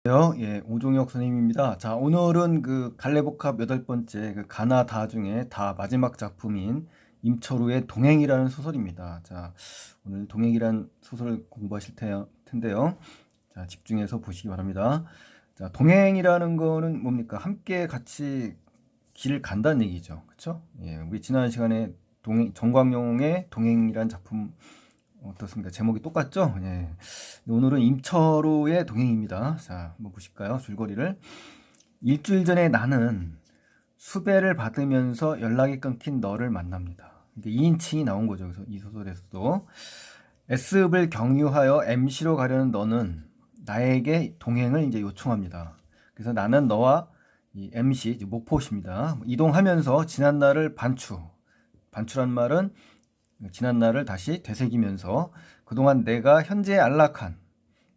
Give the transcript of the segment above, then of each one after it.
예, 오종혁 선생님입니다. 자, 오늘은 그 갈래복합 8번째 그 가나다 중에 다 마지막 작품인 임철우의 동행이라는 소설입니다. 자, 오늘 동행이라는 소설 공부하실 텐데요. 자, 집중해서 보시기 바랍니다. 자, 동행이라는 거는 뭡니까? 함께 같이 길을 간다는 얘기죠. 그쵸? 예, 우리 지난 시간에 정광용의 동행이라는 작품 어떻습니까? 제목이 똑같죠? 예. 오늘은 임철우의 동행입니다. 자, 한번 보실까요? 줄거리를. 일주일 전에 나는 수배를 받으면서 연락이 끊긴 너를 만납니다. 이게 2인칭이 나온 거죠. 그래서 이 소설에서도 S읍을 경유하여 MC로 가려는 너는 나에게 동행을 이제 요청합니다. 그래서 나는 너와 이 MC, 목포시입니다. 이동하면서 지난날을 반추란 말은 지난날을 다시 되새기면서 그동안 내가 현재의 안락한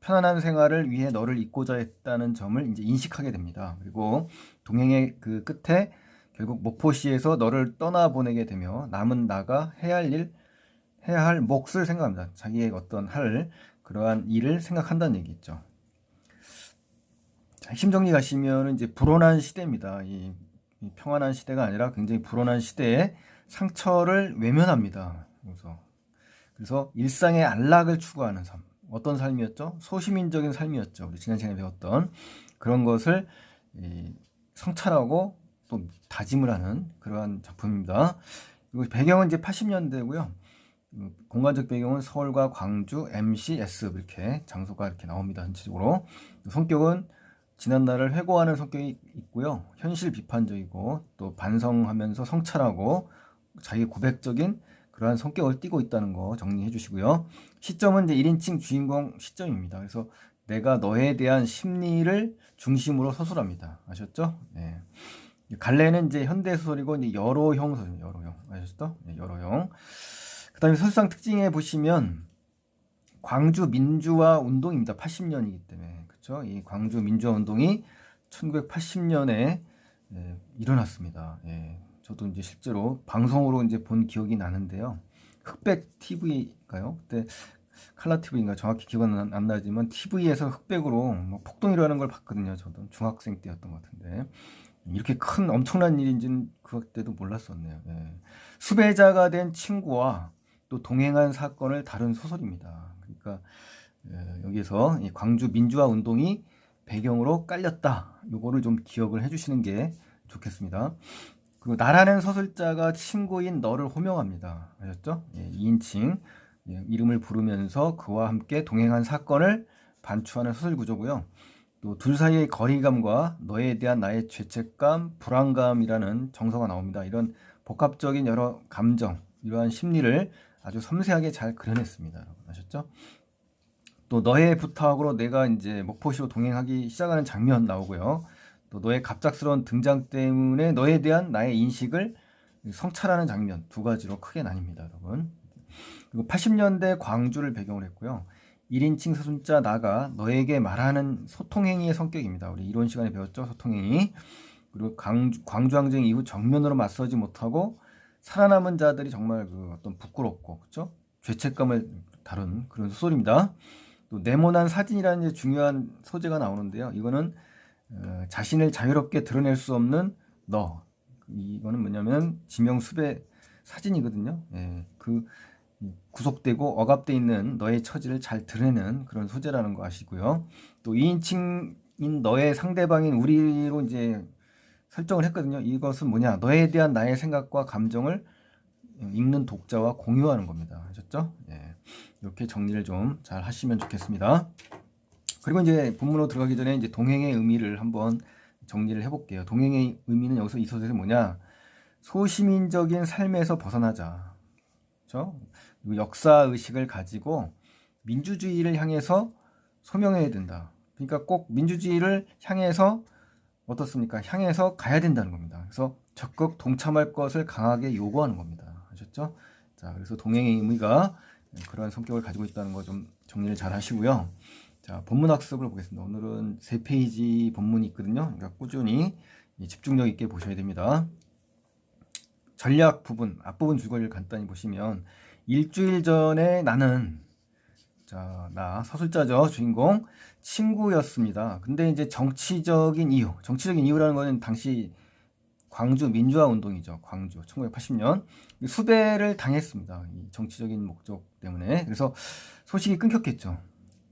편안한 생활을 위해 너를 잊고자 했다는 점을 이제 인식하게 됩니다. 그리고 동행의 그 끝에 결국 목포시에서 너를 떠나보내게 되며 남은 나가 해야 할 몫을 생각합니다. 자기의 어떤 할 그러한 일을 생각한다는 얘기죠. 핵심 정리 가시면 이제 불온한 시대입니다. 이 평안한 시대가 아니라 굉장히 불온한 시대에 상처를 외면합니다. 그래서 일상의 안락을 추구하는 삶. 어떤 삶이었죠? 소시민적인 삶이었죠. 우리 지난 시간에 배웠던 그런 것을 성찰하고 또 다짐을 하는 그러한 작품입니다. 그리고 배경은 이제 80년대고요. 공간적 배경은 서울과 광주, MC, S읍 이렇게 장소가 이렇게 나옵니다. 전체적으로. 성격은 지난날을 회고하는 성격이 있고요. 현실 비판적이고 또 반성하면서 성찰하고 자기 고백적인 그러한 성격을 띠고 있다는 거 정리해 주시고요. 시점은 이제 1인칭 주인공 시점입니다. 그래서 내가 너에 대한 심리를 중심으로 서술합니다. 아셨죠? 네. 갈래는 이제 현대소설이고 이제 여로형 소설입니다. 여로형. 아셨죠? 네, 여로형. 그 다음에 설상 특징에 보시면 광주 민주화 운동입니다. 80년이기 때문에. 그쵸? 이 광주 민주화 운동이 1980년에 일어났습니다. 예. 저도 이제 실제로 방송으로 이제 본 기억이 나는데요. 흑백 TV인가요? 그때 칼라 TV인가 정확히 기억은 안 나지만 TV에서 흑백으로 뭐 폭동이라는 걸 봤거든요. 저도 중학생 때였던 것 같은데 이렇게 큰 엄청난 일인지는 그때도 몰랐었네요. 예. 수배자가 된 친구와 또 동행한 사건을 다룬 소설입니다. 그러니까 여기서 이 광주 민주화 운동이 배경으로 깔렸다. 요거를 좀 기억을 해주시는 게 좋겠습니다. 그리고 나라는 서술자가 친구인 너를 호명합니다. 아셨죠? 예, 2인칭 이름을 부르면서 그와 함께 동행한 사건을 반추하는 서술 구조고요. 또 둘 사이의 거리감과 너에 대한 나의 죄책감, 불안감이라는 정서가 나옵니다. 이런 복합적인 여러 감정, 이러한 심리를 아주 섬세하게 잘 그려냈습니다. 여러분 아셨죠? 또 너의 부탁으로 내가 이제 목포시로 동행하기 시작하는 장면 나오고요. 또 너의 갑작스러운 등장 때문에 너에 대한 나의 인식을 성찰하는 장면 두 가지로 크게 나뉩니다, 여러분. 그리고 80년대 광주를 배경으로 했고요. 1인칭 서술자 나가 너에게 말하는 소통행위의 성격입니다. 우리 이론 시간에 배웠죠, 소통행위. 그리고 광주항쟁 이후 정면으로 맞서지 못하고 살아남은 자들이 정말 그 어떤 부끄럽고 그렇죠? 죄책감을 다룬 그런 소설입니다. 또 네모난 사진이라는 중요한 소재가 나오는데요. 이거는 자신을 자유롭게 드러낼 수 없는 너. 이거는 뭐냐면 지명수배 사진이거든요. 예, 그 구속되고 억압돼 있는 너의 처지를 잘 드러내는 그런 소재라는 거 아시고요. 또 2인칭인 너의 상대방인 우리로 이제 설정을 했거든요. 이것은 뭐냐? 너에 대한 나의 생각과 감정을 읽는 독자와 공유하는 겁니다. 아셨죠? 예. 이렇게 정리를 좀 잘 하시면 좋겠습니다. 그리고 이제 본문으로 들어가기 전에 이제 동행의 의미를 한번 정리를 해볼게요. 동행의 의미는 여기서 이 소설에서 뭐냐? 소시민적인 삶에서 벗어나자. 그렇죠? 그리고 역사 의식을 가지고 민주주의를 향해서 소명해야 된다. 그러니까 꼭 민주주의를 향해서 어떻습니까? 향해서 가야 된다는 겁니다. 그래서 적극 동참할 것을 강하게 요구하는 겁니다. 아셨죠? 자, 그래서 동행의 의미가 그러한 성격을 가지고 있다는 거 좀 정리를 잘 하시고요. 자, 본문 학습을 보겠습니다. 오늘은 3페이지 본문이 있거든요. 그러니까 꾸준히 집중력 있게 보셔야 됩니다. 전략 부분, 앞부분 줄거리를 간단히 보시면 일주일 전에 나는 자, 나 서술자죠. 주인공 친구였습니다. 근데 이제 정치적인 이유라는 거는 당시 광주 민주화 운동이죠. 광주 1980년 수배를 당했습니다. 이 정치적인 목적 때문에. 그래서 소식이 끊겼겠죠.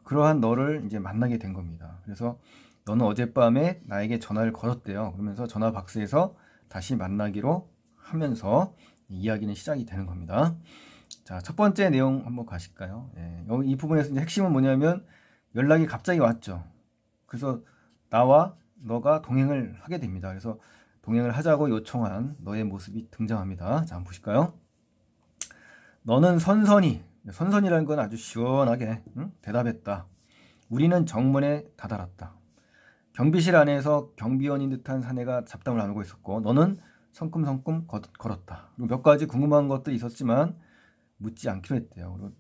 그러한 너를 이제 만나게 된 겁니다. 그래서 너는 어젯밤에 나에게 전화를 걸었대요. 그러면서 전화 박스에서 다시 만나기로 하면서 이야기는 시작이 되는 겁니다. 자, 첫 번째 내용 한번 가실까요? 예, 여기 이 부분에서 이제 핵심은 뭐냐면 연락이 갑자기 왔죠. 그래서 나와 너가 동행을 하게 됩니다. 그래서 동행을 하자고 요청한 너의 모습이 등장합니다. 자, 한번 보실까요? 너는 선선이라는 건 아주 시원하게 대답했다. 우리는 정문에 다다랐다. 경비실 안에서 경비원인 듯한 사내가 잡담을 나누고 있었고 너는 성큼성큼 걸었다. 그리고 몇 가지 궁금한 것들이 있었지만 묻지 않기로 했대요. 그리고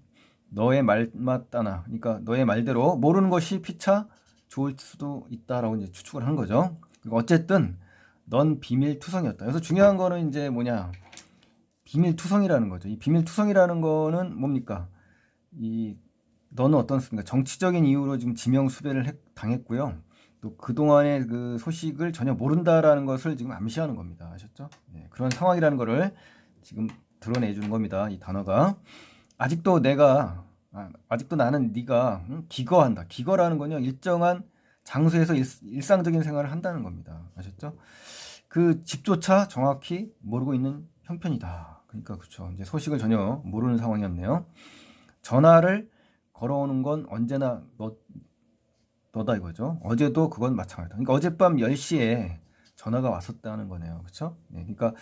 너의 말 맞다나, 그러니까 너의 말대로 모르는 것이 피차 좋을 수도 있다라고 이제 추측을 한 거죠. 그리고 어쨌든 넌 비밀투성이었다. 그래서 중요한 거는 이제 뭐냐, 비밀투성이라는 거죠. 이 비밀투성이라는 거는 뭡니까? 이 너는 어떻습니까? 정치적인 이유로 지금 지명 수배를 당했고요. 또 그동안의 그 소식을 전혀 모른다라는 것을 지금 암시하는 겁니다. 아셨죠? 네, 그런 상황이라는 거를 지금 드러내주는 겁니다. 이 단어가. 아직도 나는 네가 기거한다. 기거라는 건요, 일정한 장소에서 일상적인 생활을 한다는 겁니다. 아셨죠? 그 집조차 정확히 모르고 있는 형편이다. 그러니까 그렇죠. 이제 소식을 전혀 모르는 상황이었네요. 전화를 걸어오는 건 언제나 너다 이거죠. 어제도 그건 마찬가지다. 그러니까 어젯밤 10시에 전화가 왔었다는 거네요. 그렇죠? 네, 그러니까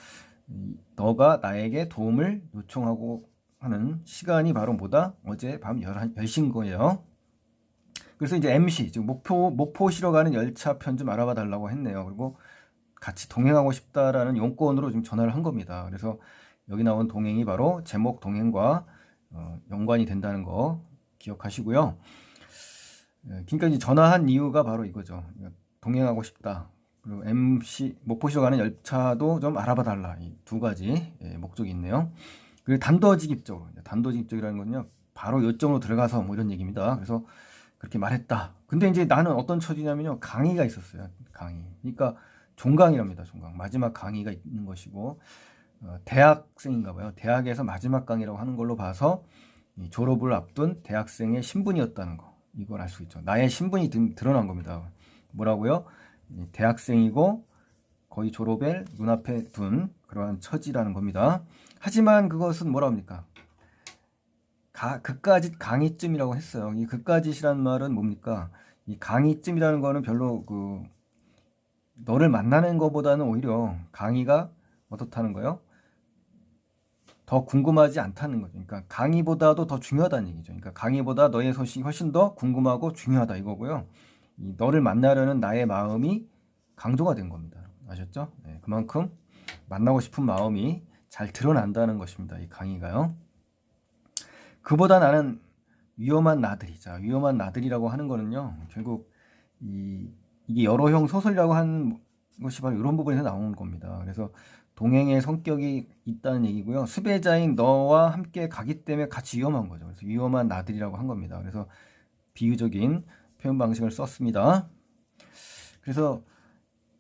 너가 나에게 도움을 요청하고 하는 시간이 바로 뭐다? 어제 밤 10시인 거예요. 그래서 이제 MC, 즉 목포시로 가는 열차 편 좀 알아봐 달라고 했네요. 그리고 같이 동행하고 싶다라는 용건으로 지금 전화를 한 겁니다. 그래서 여기 나온 동행이 바로 제목 동행과 연관이 된다는 거 기억하시고요. 그러니까 이제 전화한 이유가 바로 이거죠. 동행하고 싶다. 그리고 MC 목포시로 가는 열차도 좀 알아봐 달라. 이 두 가지 목적이 있네요. 그리고 단도직입적이라는 건요, 바로 요점으로 들어가서 뭐 이런 얘기입니다. 그래서 그렇게 말했다. 근데 이제 나는 어떤 처지냐면요, 강의가 있었어요. 강의. 그러니까 종강이랍니다. 종강. 마지막 강의가 있는 것이고, 대학생인가 봐요. 대학에서 마지막 강의라고 하는 걸로 봐서 이 졸업을 앞둔 대학생의 신분이었다는 거. 이걸 알 수 있죠. 나의 신분이 드러난 겁니다. 뭐라고요? 대학생이고 거의 졸업을 눈앞에 둔 그러한 처지라는 겁니다. 하지만 그것은 뭐라 합니까? 그까짓 강의쯤이라고 했어요. 이 그까짓이란 말은 뭡니까? 이 강의쯤이라는 거는 별로 너를 만나는 것보다는 오히려 강의가 어떻다는 거예요? 더 궁금하지 않다는 거죠. 그러니까 강의보다도 더 중요하다는 얘기죠. 그러니까 강의보다 너의 소식이 훨씬 더 궁금하고 중요하다 이거고요. 너를 만나려는 나의 마음이 강조가 된 겁니다. 아셨죠? 네, 그만큼 만나고 싶은 마음이 잘 드러난다는 것입니다. 이 강의가요. 그보다 나는 위험한 나들이자 위험한 나들이라고 하는 거는요, 결국 이게 여러형 소설이라고 한 것이 바로 이런 부분에서 나오는 겁니다. 그래서 동행의 성격이 있다는 얘기고요. 수배자인 너와 함께 가기 때문에 같이 위험한 거죠. 그래서 위험한 나들이라고 한 겁니다. 그래서 비유적인 표현 방식을 썼습니다. 그래서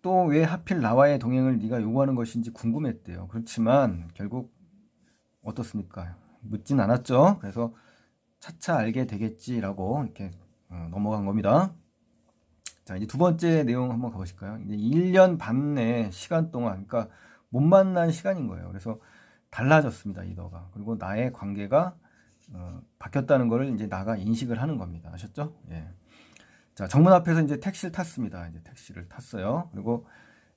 또 왜 하필 나와의 동행을 네가 요구하는 것인지 궁금했대요. 그렇지만 결국 어떻습니까? 묻진 않았죠. 그래서 차차 알게 되겠지라고 이렇게 넘어간 겁니다. 자, 이제 두 번째 내용 한번 가보실까요? 이제 1년 반의 시간 동안, 그러니까 못 만난 시간인 거예요. 그래서 달라졌습니다, 이 너가. 그리고 나의 관계가 바뀌었다는 걸 이제 나가 인식을 하는 겁니다. 아셨죠? 예. 자, 정문 앞에서 이제 택시를 탔습니다. 이제 택시를 탔어요. 그리고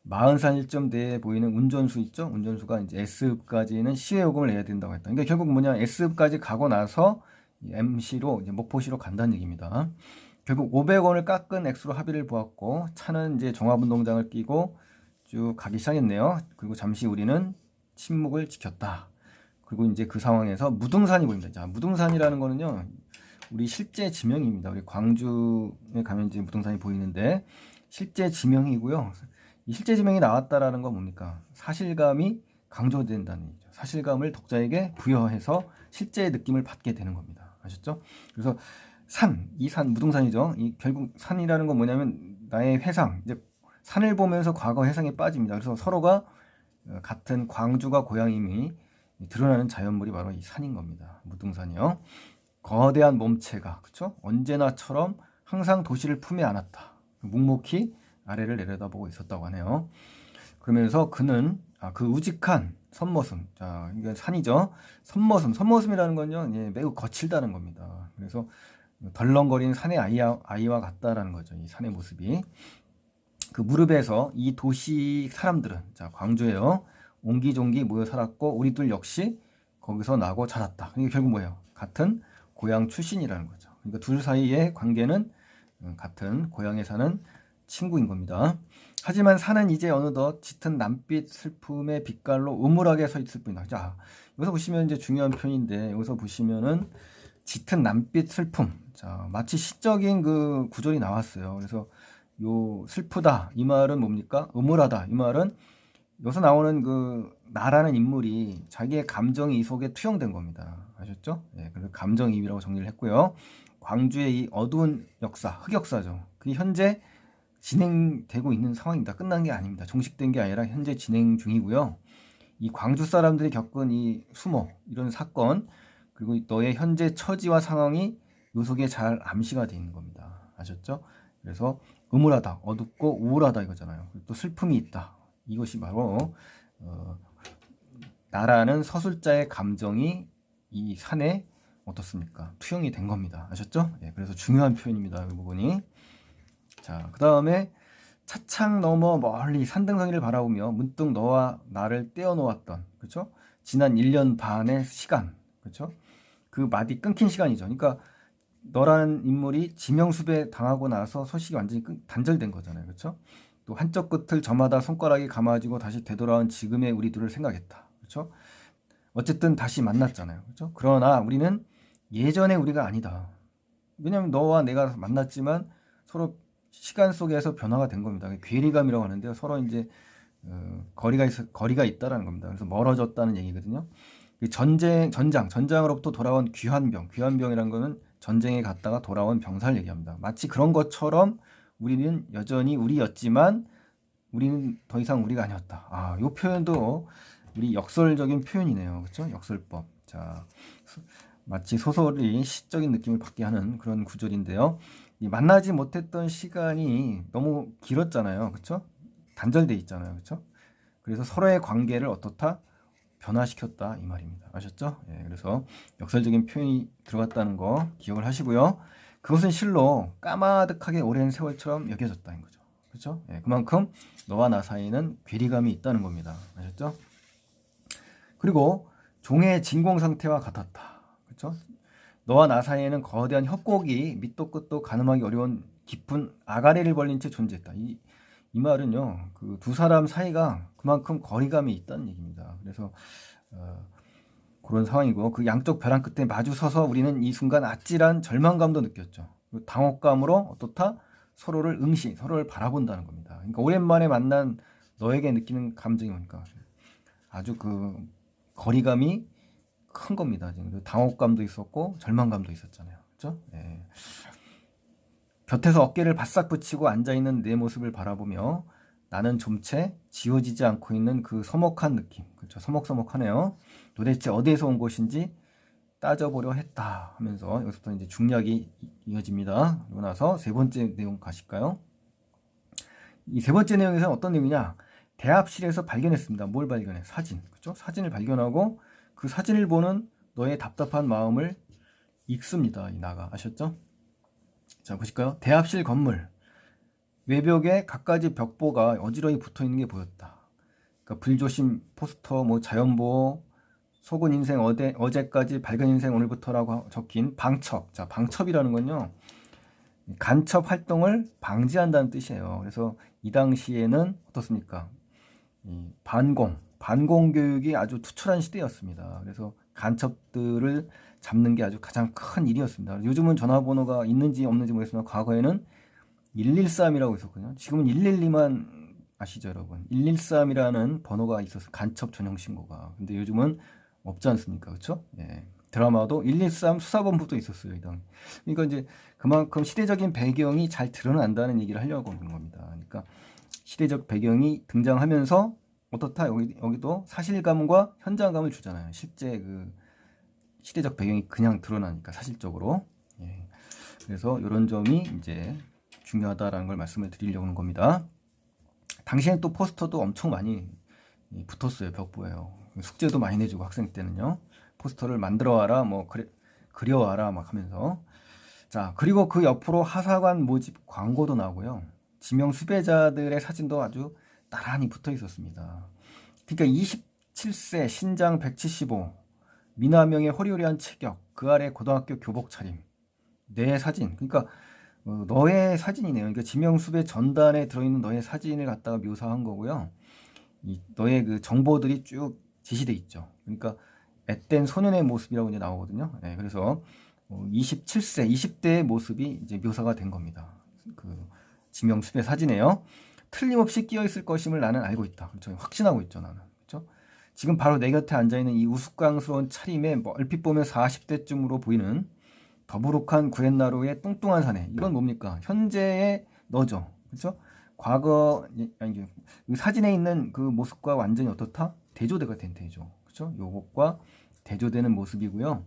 40살 1점 돼 보이는 운전수 있죠? 운전수가 이제 S읍까지는 시외 요금을 내야 된다고 했다. 그러니까 결국 뭐냐, S읍까지 가고 나서 MC로 이제 목포시로 간다는 얘기입니다. 결국 500원을 깎은 액수로 합의를 보았고 차는 이제 종합운동장을 끼고 쭉 가기 시작했네요. 그리고 잠시 우리는 침묵을 지켰다. 그리고 이제 그 상황에서 무등산이 보입니다. 자, 무등산이라는 거는요, 우리 실제 지명입니다. 우리 광주에 가면 이제 무등산이 보이는데 실제 지명이고요. 이 실제 지명이 나왔다라는 건 뭡니까? 사실감이 강조된다는 얘기죠. 사실감을 독자에게 부여해서 실제 느낌을 받게 되는 겁니다. 아셨죠? 그래서 이 산 무등산이죠. 이 결국 산이라는 건 뭐냐면 나의 회상, 이제 산을 보면서 과거 회상에 빠집니다. 그래서 서로가 같은 광주가 고향임이 드러나는 자연물이 바로 이 산인 겁니다. 무등산이요. 거대한 몸체가 그쵸? 언제나처럼 항상 도시를 품에 안았다. 묵묵히 아래를 내려다보고 있었다고 하네요. 그러면서 그는 그 우직한 선머슴, 자 이게 산이죠. 선머슴이라는 건요, 예, 매우 거칠다는 겁니다. 그래서 덜렁거리는 산의 아이와 같다라는 거죠. 이 산의 모습이. 그 무릎에서 이 도시 사람들은, 자 광주에요, 옹기종기 모여 살았고 우리들 역시 거기서 나고 자랐다. 이게 결국 뭐예요? 같은 고향 출신이라는 거죠. 그러니까 둘 사이의 관계는 같은 고향에 사는 친구인 겁니다. 하지만 산은 이제 어느덧 짙은 남빛 슬픔의 빛깔로 음울하게 서 있을 뿐이다. 자, 여기서 보시면 이제 중요한 표현인데, 여기서 보시면은 짙은 남빛 슬픔. 자, 마치 시적인 그 구절이 나왔어요. 그래서 요 슬프다 이 말은 뭡니까? 음울하다 이 말은 여기서 나오는 그 나라는 인물이 자기의 감정이 이 속에 투영된 겁니다. 아셨죠? 예, 그래서 감정이입이라고 정리를 했고요. 광주의 이 어두운 역사, 흑역사죠. 그게 현재 진행되고 있는 상황입니다. 끝난 게 아닙니다. 종식된 게 아니라 현재 진행 중이고요. 이 광주 사람들이 겪은 이 수모, 이런 사건, 그리고 너의 현재 처지와 상황이 요 속에 잘 암시가 되어 있는 겁니다. 아셨죠? 그래서 음울하다, 어둡고 우울하다 이거잖아요. 또 슬픔이 있다. 이것이 바로 나라는 서술자의 감정이 이 산에 어떻습니까? 투영이 된 겁니다. 아셨죠? 예, 그래서 중요한 표현입니다. 이 부분이. 자, 그 다음에 차창 너머 멀리 산등성이를 바라보며 문득 너와 나를 떼어놓았던, 그렇죠? 지난 1년 반의 시간, 그렇죠? 그 마디 끊긴 시간이죠. 그러니까 너라는 인물이 지명수배 당하고 나서 소식이 완전히 단절된 거잖아요. 그렇죠? 또 한쪽 끝을 저마다 손가락이 감아지고 다시 되돌아온 지금의 우리 둘을 생각했다. 그렇죠? 어쨌든 다시 만났잖아요. 그렇죠? 그러나 우리는 예전의 우리가 아니다. 왜냐하면 너와 내가 만났지만 서로 시간 속에서 변화가 된 겁니다. 괴리감이라고 하는데요. 서로 이제 거리가 있다라는 겁니다. 그래서 멀어졌다는 얘기거든요. 전장으로부터 돌아온 귀환병이라는 거는 전쟁에 갔다가 돌아온 병사를 얘기합니다. 마치 그런 것처럼 우리는 여전히 우리였지만 우리는 더 이상 우리가 아니었다. 이 표현도 우리 역설적인 표현이네요. 그렇죠? 역설법. 자, 마치 소설이 시적인 느낌을 받게 하는 그런 구절인데요. 이 만나지 못했던 시간이 너무 길었잖아요. 그렇죠? 단절돼 있잖아요. 그렇죠? 그래서 서로의 관계를 어떻다? 변화시켰다 이 말입니다. 아셨죠? 예, 그래서 역설적인 표현이 들어갔다는 거 기억을 하시고요. 그것은 실로 까마득하게 오랜 세월처럼 여겨졌다는 거죠. 그렇죠? 예, 그만큼 너와 나 사이에는 괴리감이 있다는 겁니다. 아셨죠? 그리고 종의 진공 상태와 같았다. 그렇죠? 너와 나 사이에는 거대한 협곡이 밑도 끝도 가늠하기 어려운 깊은 아가리를 벌린 채 존재했다. 이 말은요, 그 두 사람 사이가 그만큼 거리감이 있다는 얘기입니다. 그래서 그런 상황이고, 그 양쪽 벼랑 끝에 마주 서서 우리는 이 순간 아찔한 절망감도 느꼈죠. 당혹감으로 어떻다? 서로를 바라본다는 겁니다. 그러니까 오랜만에 만난 너에게 느끼는 감정이 뭡니까? 아주 그 거리감이 큰 겁니다. 지금 당혹감도 있었고 절망감도 있었잖아요. 그렇죠? 예. 곁에서 어깨를 바싹 붙이고 앉아있는 내 모습을 바라보며 나는 좀채 지워지지 않고 있는 그 서먹한 느낌. 그렇죠. 서먹서먹하네요. 도대체 어디에서 온 것인지 따져보려 했다 하면서 여기서부터 이제 중략이 이어집니다. 그러고 나서 세 번째 내용 가실까요? 이 세 번째 내용에서는 어떤 내용이냐? 대합실에서 발견했습니다. 뭘 발견해? 사진. 그렇죠? 사진을 발견하고 그 사진을 보는 너의 답답한 마음을 읽습니다. 이 나가. 아셨죠? 자, 보실까요? 대합실 건물. 외벽에 갖가지 벽보가 어지러이 붙어 있는 게 보였다. 그러니까 불조심 포스터, 뭐 자연보호, 속은 인생 어제까지 밝은 인생 오늘부터라고 적힌 방첩. 자, 방첩이라는 건요, 간첩 활동을 방지한다는 뜻이에요. 그래서 이 당시에는 어떻습니까? 이 반공 교육이 아주 투철한 시대였습니다. 그래서 간첩들을 잡는 게 아주 가장 큰 일이었습니다. 요즘은 전화번호가 있는지 없는지 모르겠지만 과거에는 113이라고 있었거든요. 지금은 112만 아시죠, 여러분? 113이라는 번호가 있었어요. 간첩 전용 신고가. 근데 요즘은 없지 않습니까? 그렇죠? 예. 드라마도 113 수사본부도 있었어요. 이 당. 그러니까 이제 그만큼 시대적인 배경이 잘 드러난다는 얘기를 하려고 하는 겁니다. 그러니까 시대적 배경이 등장하면서 어떻다 여기도 사실감과 현장감을 주잖아요. 실제 그 시대적 배경이 그냥 드러나니까 사실적으로. 예. 그래서 이런 점이 이제 중요하다라는 걸 말씀을 드리려고 하는 겁니다. 당시엔 또 포스터도 엄청 많이 붙었어요. 벽보에요. 숙제도 많이 내주고 학생 때는요. 포스터를 만들어 와라, 뭐 그려 와라 막 하면서. 자, 그리고 그 옆으로 하사관 모집 광고도 나오고요. 지명 수배자들의 사진도 아주 나란히 붙어 있었습니다. 그러니까 27세 신장 175 미남형의 호리호리한 체격 그 아래 고등학교 교복 차림 내 사진 그러니까 너의 사진이네요. 그러니까 지명 수배 전단에 들어있는 너의 사진을 갖다가 묘사한 거고요. 너의 그 정보들이 쭉 제시돼 있죠. 그러니까 앳된 소년의 모습이라고 이제 나오거든요. 네, 그래서 27세, 20대의 모습이 이제 묘사가 된 겁니다. 그 지명 수배 사진에요. 틀림없이 끼어 있을 것임을 나는 알고 있다. 그렇죠? 확신하고 있죠, 나는. 그렇죠? 지금 바로 내 곁에 앉아 있는 이 우스꽝스러운 차림에 얼핏 보면 40대쯤으로 보이는 더부룩한 구렛나루의 뚱뚱한 사내. 이건 뭡니까? 현재의 너죠. 그렇죠? 과거 아니 이 사진에 있는 그 모습과 완전히 어떻다? 대조대가 된 대조. 그렇죠? 요것과 대조되는 모습이고요.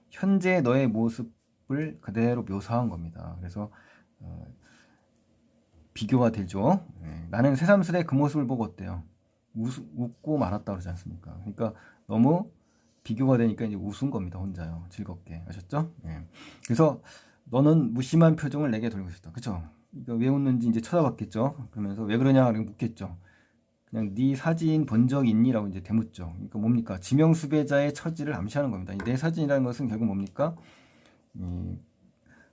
현재 너의 모습을 그대로 묘사한 겁니다. 그래서 비교가 되죠. 네. 나는 새삼스레 그 모습을 보고 어때요? 웃고 말았다 그러지 않습니까? 그러니까 너무 비교가 되니까 이제 웃은 겁니다. 혼자요. 즐겁게. 아셨죠? 네. 그래서 너는 무심한 표정을 내게 돌리고 있다. 그쵸? 그러니까 왜 웃는지 이제 쳐다봤겠죠. 그러면서 왜 그러냐? 라고 묻겠죠. 그냥 네 사진 본 적 있니? 라고 이제 대묻죠. 그러니까 뭡니까? 지명수배자의 처지를 암시하는 겁니다. 내 사진이라는 것은 결국 뭡니까?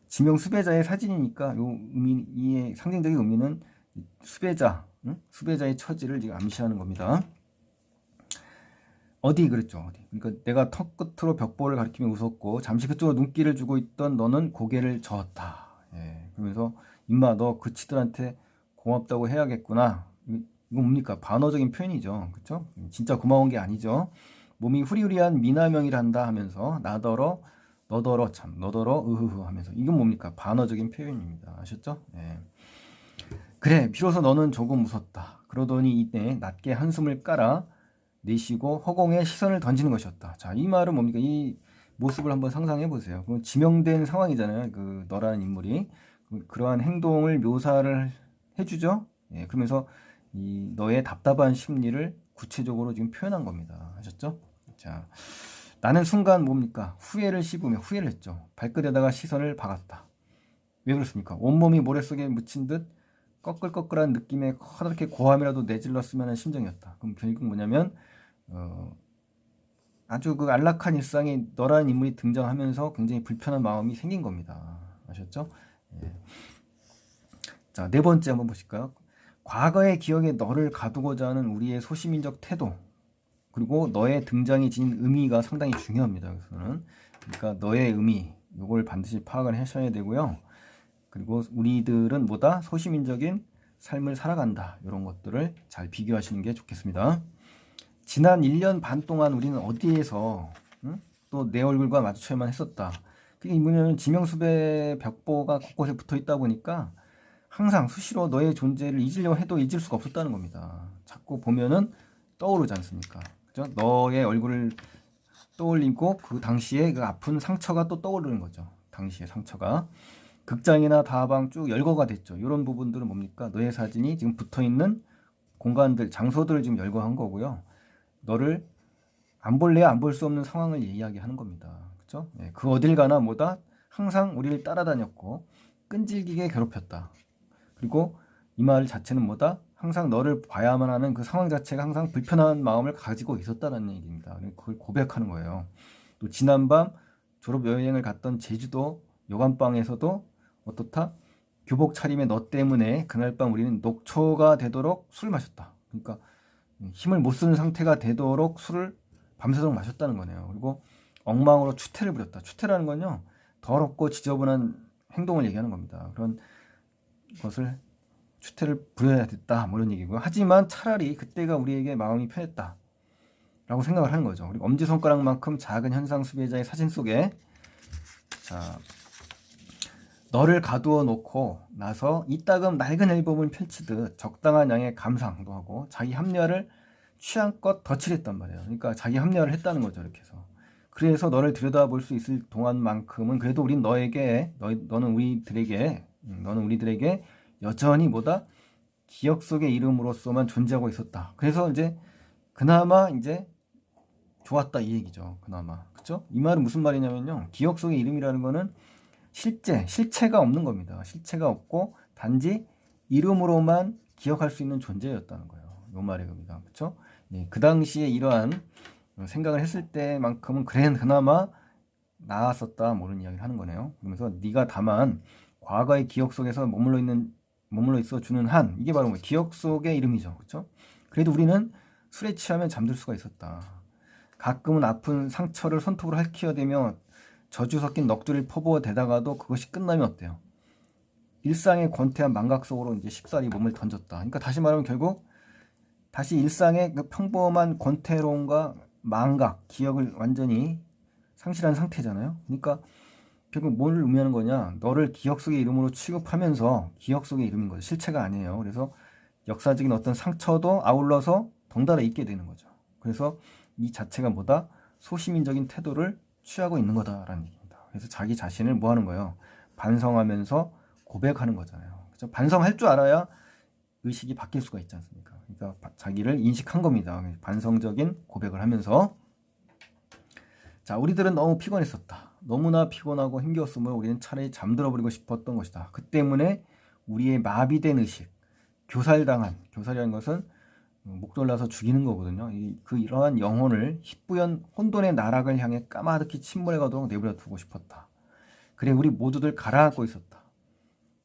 지명 수배자의 사진이니까 요 의미, 이 상징적인 의미는 수배자, 수배자의 처지를 지금 암시하는 겁니다. 어디 그랬죠? 어디. 그러니까 내가 턱 끝으로 벽보를 가리키며 웃었고 잠시 그쪽으로 눈길을 주고 있던 너는 고개를 저었다. 예, 그러면서 임마 너 그 치들한테 고맙다고 해야겠구나. 이거 뭡니까? 반어적인 표현이죠. 그렇죠? 진짜 고마운 게 아니죠. 몸이 후리후리한 미남형이란다 하면서 나더러 너더러 참 너더러 으흐흐 하면서 이건 뭡니까? 반어적인 표현입니다. 아셨죠? 예. 그래 비로소 너는 조금 웃었다. 그러더니 이때 낮게 한숨을 깔아 내쉬고 허공에 시선을 던지는 것이었다. 자, 이 말은 뭡니까? 이 모습을 한번 상상해 보세요. 지명된 상황이잖아요. 그 너라는 인물이 그러한 행동을 묘사를 해주죠. 예, 그러면서 이 너의 답답한 심리를 구체적으로 지금 표현한 겁니다. 아셨죠? 자, 나는 순간 뭡니까? 후회를 씹으며 후회를 했죠. 발끝에다가 시선을 박았다. 왜 그렇습니까? 온몸이 모래 속에 묻힌 듯 꺼끌꺼끌한 느낌에 커다랗게 고함이라도 내질렀으면 하는 심정이었다. 그럼 결국 뭐냐면 아주 그 안락한 일상에 너라는 인물이 등장하면서 굉장히 불편한 마음이 생긴 겁니다. 아셨죠? 예. 자, 네 번째 한번 보실까요? 과거의 기억에 너를 가두고자 하는 우리의 소시민적 태도 그리고 너의 등장이 지닌 의미가 상당히 중요합니다. 그래서는 그러니까 너의 의미 이걸 반드시 파악을 하셔야 되고요. 그리고 우리들은 뭐다? 소시민적인 삶을 살아간다. 이런 것들을 잘 비교하시는 게 좋겠습니다. 지난 1년 반 동안 우리는 어디에서 또 내 얼굴과 마주쳐야만 했었다. 그게 뭐냐면 지명수배 벽보가 곳곳에 붙어 있다 보니까 항상 수시로 너의 존재를 잊으려고 해도 잊을 수가 없었다는 겁니다. 자꾸 보면은 떠오르지 않습니까? 그죠? 너의 얼굴을 떠올리고 그 당시에 그 아픈 상처가 또 떠오르는 거죠. 당시의 상처가. 극장이나 다방 쭉 열거가 됐죠. 이런 부분들은 뭡니까? 너의 사진이 지금 붙어 있는 공간들, 장소들을 지금 열거한 거고요. 너를 안 볼래야 안 볼 수 없는 상황을 이야기하는 겁니다. 그렇죠? 예, 그 어딜 가나 뭐다 항상 우리를 따라다녔고 끈질기게 괴롭혔다. 그리고 이 말 자체는 뭐다 항상 너를 봐야만 하는 그 상황 자체가 항상 불편한 마음을 가지고 있었다는 얘기입니다. 그걸 고백하는 거예요. 또 지난밤 졸업 여행을 갔던 제주도 여관방에서도 어떻다? 교복 차림의 너 때문에 그날 밤 우리는 녹초가 되도록 술을 마셨다. 그러니까 힘을 못 쓰는 상태가 되도록 술을 밤새도록 마셨다는 거네요. 그리고 엉망으로 추태를 부렸다. 추태라는 건요. 더럽고 지저분한 행동을 얘기하는 겁니다. 그런 것을 추태를 부려야 됐다. 뭐 이런 얘기고요. 하지만 차라리 그때가 우리에게 마음이 편했다. 라고 생각을 하는 거죠. 그리고 엄지손가락만큼 작은 현상 수배자의 사진 속에 자, 너를 가두어 놓고 나서 이따금 낡은 앨범을 펼치듯 적당한 양의 감상도 하고 자기 합리화를 취향껏 덧칠했단 말이에요. 그러니까 자기 합리화를 했다는 거죠. 이렇게 해서. 그래서 너를 들여다볼 수 있을 동안만큼은 그래도 우린 너는 우리들에게 여전히 뭐다? 기억 속의 이름으로서만 존재하고 있었다. 그래서 이제 그나마 이제 좋았다 이 얘기죠. 그나마. 그쵸? 이 말은 무슨 말이냐면요. 기억 속의 이름이라는 거는 실체가 없는 겁니다. 실체가 없고 단지 이름으로만 기억할 수 있는 존재였다는 거예요. 요 말의 겁니다. 그쵸? 예, 그 당시에 이러한 생각을 했을 때만큼은 그나마 나았었다 모르는 이야기를 하는 거네요. 그러면서 네가 다만 과거의 기억 속에서 머물러 있어 주는 한 이게 바로 기억 속의 이름이죠. 그렇죠? 그래도 우리는 술에 취하면 잠들 수가 있었다. 가끔은 아픈 상처를 손톱으로 핥히어대며 저주 섞인 넋두리를 퍼부어 대다가도 그것이 끝나면 어때요? 일상의 권태한 망각 속으로 이제 쉽사리 몸을 던졌다. 그러니까 다시 말하면 결국 다시 일상의 그 평범한 권태로움과 망각, 기억을 완전히 상실한 상태잖아요. 그러니까 결국 뭘 의미하는 거냐? 너를 기억 속의 이름으로 취급하면서 기억 속의 이름인 거죠. 실체가 아니에요. 그래서 역사적인 어떤 상처도 아울러서 덩달아 잊게 되는 거죠. 그래서 이 자체가 뭐다? 소시민적인 태도를 취하고 있는 거다라는 얘기입니다. 그래서 자기 자신을 뭐 하는 거예요? 반성하면서 고백하는 거잖아요. 그렇죠? 반성할 줄 알아야 의식이 바뀔 수가 있지 않습니까? 그러니까 자기를 인식한 겁니다. 반성적인 고백을 하면서 자, 우리들은 너무 피곤했었다. 너무나 피곤하고 힘겨웠으므로 우리는 차라리 잠들어 버리고 싶었던 것이다. 그 때문에 우리의 마비된 의식, 교살이라는 것은 목졸라서 죽이는 거거든요. 이러한 영혼을 희뿌연 혼돈의 나락을 향해 까마득히 침몰해 가도록 내버려 두고 싶었다. 그래 우리 모두들 가라앉고 있었다.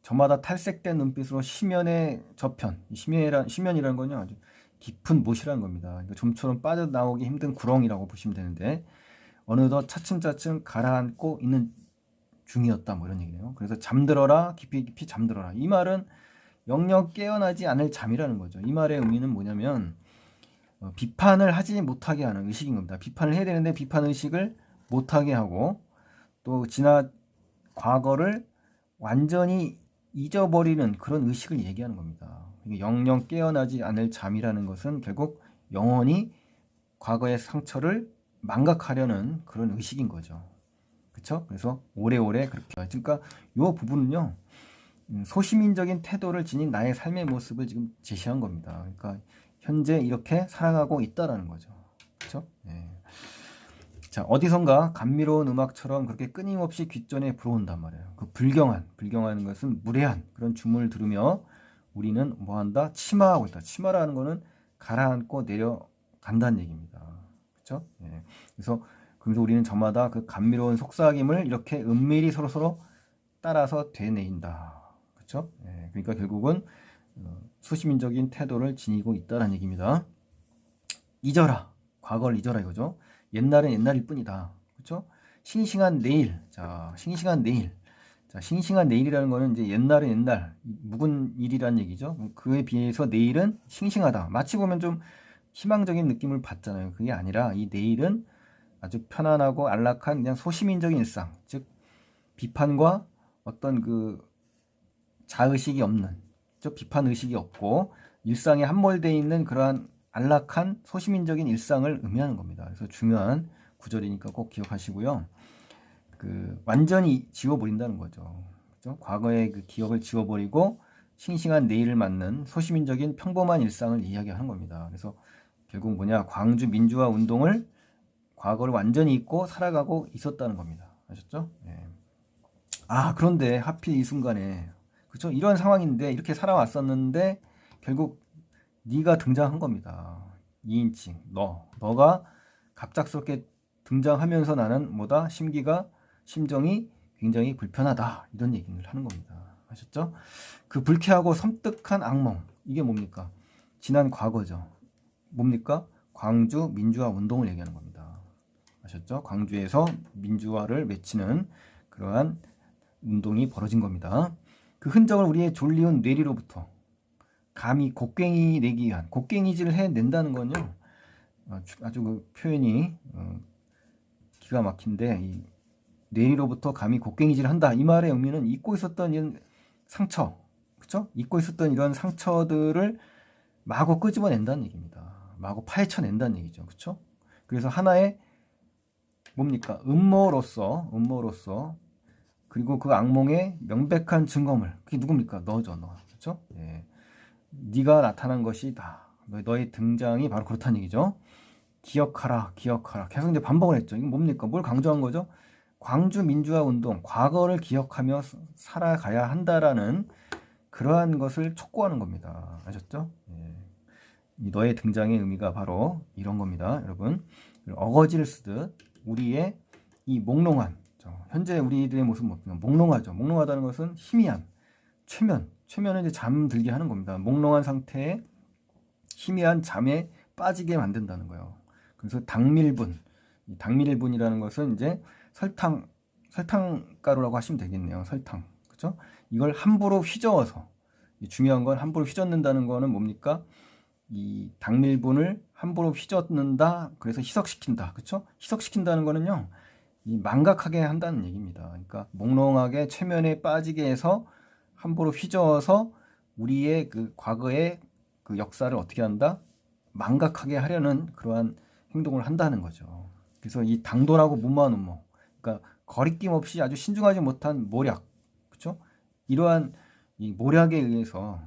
저마다 탈색된 눈빛으로 심연의 저편, 심연이라는 건요 아주 깊은 못이라는 겁니다. 그러니까 좀처럼 빠져나오기 힘든 구렁이라고 보시면 되는데 어느덧 차츰차츰 가라앉고 있는 중이었다 뭐 이런 얘기네요. 그래서 잠들어라 깊이 깊이 잠들어라. 이 말은 영영 깨어나지 않을 잠이라는 거죠. 이 말의 의미는 뭐냐면 비판을 하지 못하게 하는 의식인 겁니다. 비판을 해야 되는데 비판 의식을 못하게 하고 또 과거를 완전히 잊어버리는 그런 의식을 얘기하는 겁니다. 영영 깨어나지 않을 잠이라는 것은 결국 영원히 과거의 상처를 망각하려는 그런 의식인 거죠. 그렇죠? 그래서 오래오래 그렇게. 그러니까 이 부분은요. 소시민적인 태도를 지닌 나의 삶의 모습을 지금 제시한 겁니다. 그러니까 현재 이렇게 살아가고 있다라는 거죠. 그렇죠? 네. 자, 어디선가 감미로운 음악처럼 그렇게 끊임없이 귓전에 불어온단 말이에요. 그 불경하는 것은 무례한 그런 주문을 들으며 우리는 뭐한다? 치마하고 있다. 치마라는 거는 가라앉고 내려간다는 얘기입니다. 그렇죠? 예. 그래서 우리는 저마다 그 감미로운 속삭임을 이렇게 은밀히 서로서로 따라서 되뇌인다. 그렇죠? 예. 그러니까 결국은 소시민적인 태도를 지니고 있다는 얘기입니다. 잊어라. 과거를 잊어라 이거죠. 옛날은 옛날일 뿐이다. 그렇죠? 싱싱한 내일. 자, 싱싱한 내일이라는 거는 이제 옛날은 옛날, 묵은 일이라는 얘기죠. 그에 비해서 내일은 싱싱하다. 마치 보면 좀 희망적인 느낌을 받잖아요. 그게 아니라 이 내일은 아주 편안하고 안락한 그냥 소시민적인 일상, 즉 비판과 어떤 그 자의식이 없는, 즉 비판 의식이 없고 일상에 함몰되어 있는 그러한 안락한 소시민적인 일상을 의미하는 겁니다. 그래서 중요한 구절이니까 꼭 기억하시고요. 완전히 지워버린다는 거죠. 그렇죠? 과거의 그 기억을 지워버리고 싱싱한 내일을 맞는 소시민적인 평범한 일상을 이야기하는 겁니다. 그래서 결국 뭐냐? 광주 민주화 운동을 과거를 완전히 잊고 살아가고 있었다는 겁니다. 아셨죠? 네. 그런데 하필 이 순간에 그렇죠? 이런 상황인데 이렇게 살아왔었는데 결국 네가 등장한 겁니다. 2인칭 너가 갑작스럽게 등장하면서 나는 뭐다? 심정이 굉장히 불편하다. 이런 얘기를 하는 겁니다. 아셨죠? 그 불쾌하고 섬뜩한 악몽 이게 뭡니까? 지난 과거죠. 뭡니까? 광주 민주화 운동을 얘기하는 겁니다. 아셨죠? 광주에서 민주화를 외치는 그러한 운동이 벌어진 겁니다. 그 흔적을 우리의 졸리운 뇌리로부터 감히 곡괭이 내기 위한 곡괭이질을 해낸다는 건요. 아주 그 표현이 기가 막힌데, 이 뇌리로부터 감히 곡괭이질 한다. 이 말의 의미는 잊고 있었던 이런 상처, 그쵸? 잊고 있었던 이런 상처들을 마구 끄집어낸다는 얘기입니다. 마구 파헤쳐낸다는 얘기죠. 그쵸? 그래서 하나의 뭡니까? 음모로서 그리고 그 악몽의 명백한 증거물. 그게 누굽니까? 너죠, 너. 그쵸? 예. 네가 나타난 것이다. 너의 등장이 바로 그렇다는 얘기죠. 기억하라, 기억하라. 계속 이제 반복을 했죠. 이건 뭡니까? 뭘 강조한 거죠? 광주 민주화 운동, 과거를 기억하며 살아가야 한다라는 그러한 것을 촉구하는 겁니다. 아셨죠? 예. 너의 등장의 의미가 바로 이런 겁니다, 여러분. 어거지를 쓰듯 우리의 이 몽롱한, 현재 우리들의 모습은 뭡니까? 몽롱하죠. 몽롱하다는 것은 희미한, 최면은 이제 잠들게 하는 겁니다. 몽롱한 상태에 희미한 잠에 빠지게 만든다는 거예요. 그래서 당밀분, 이 당밀분이라는 것은 이제 설탕가루라고 하시면 되겠네요. 설탕, 그렇죠? 이걸 함부로 휘저어서, 중요한 건 함부로 휘젓는다는 거는 뭡니까? 이 당밀분을 함부로 휘젓는다. 그래서 희석시킨다, 그렇죠? 희석시킨다는 거는요, 이 망각하게 한다는 얘기입니다. 그러니까 몽롱하게 최면에 빠지게 해서 함부로 휘저어서 우리의 그 과거의 그 역사를 어떻게 한다? 망각하게 하려는 그러한 행동을 한다는 거죠. 그래서 이 당돌하고 무모한 음모, 그러니까 거리낌 없이 아주 신중하지 못한 모략, 그렇죠? 이러한 이 모략에 의해서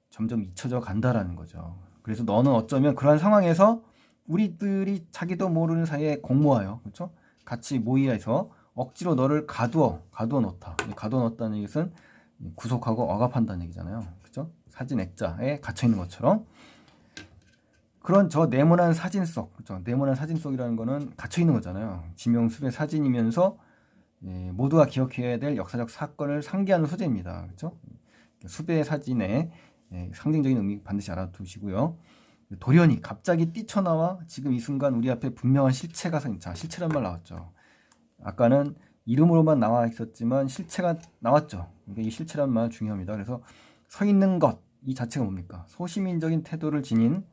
점점 잊혀져 간다라는 거죠. 그래서 너는 어쩌면 그러한 상황에서 우리들이 자기도 모르는 사이에 공모하여, 그렇죠? 같이 모의해서 억지로 너를 가두어 놓다. 가두어 놓다는 것은 구속하고 억압한다는 얘기잖아요. 그렇죠? 사진 액자에 갇혀 있는 것처럼 그런 저 네모난 사진 속, 그렇죠? 네모난 사진 속이라는 거는 갇혀 있는 거잖아요. 지명수의 사진이면서 모두가 기억해야 될 역사적 사건을 상기하는 소재입니다. 그렇죠? 수배의 사진의 상징적인 의미 반드시 알아두시고요. 돌연히 갑자기 뛰쳐나와 지금 이 순간 우리 앞에 분명한 실체가 실체란 말 나왔죠. 아까는 이름으로만 나와 있었지만 실체가 나왔죠. 그러니까 이 실체란 말 중요합니다. 그래서 서 있는 것 이 자체가 뭡니까? 소시민적인 태도를 지닌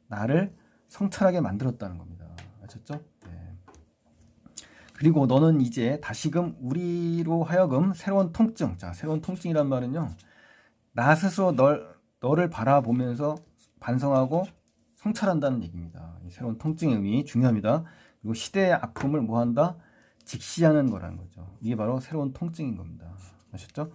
나를 성찰하게 만들었다는 겁니다. 아셨죠? 네. 그리고 너는 이제 다시금 우리로 하여금 새로운 통증, 새로운 통증이란 말은요, 나 스스로 너를 바라보면서 반성하고 성찰한다는 얘기입니다. 이 새로운 통증의 의미 중요합니다. 그리고 시대의 아픔을 뭐한다? 직시하는 거라는 거죠. 이게 바로 새로운 통증인 겁니다. 아셨죠?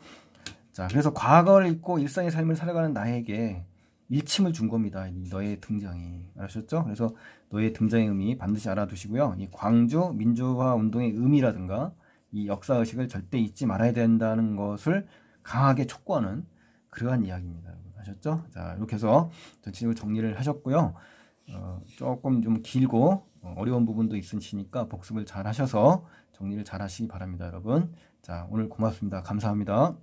자, 그래서 과거를 잊고 일상의 삶을 살아가는 나에게 일침을 준 겁니다. 이 너의 등장이. 아셨죠? 그래서 너의 등장의 의미 반드시 알아두시고요. 이 광주 민주화 운동의 의미라든가 이 역사의식을 절대 잊지 말아야 된다는 것을 강하게 촉구하는 그러한 이야기입니다. 여러분. 아셨죠? 자, 이렇게 해서 전체적으로 정리를 하셨고요. 조금 좀 길고 어려운 부분도 있으시니까 복습을 잘 하셔서 정리를 잘 하시기 바랍니다, 여러분. 자, 오늘 고맙습니다. 감사합니다.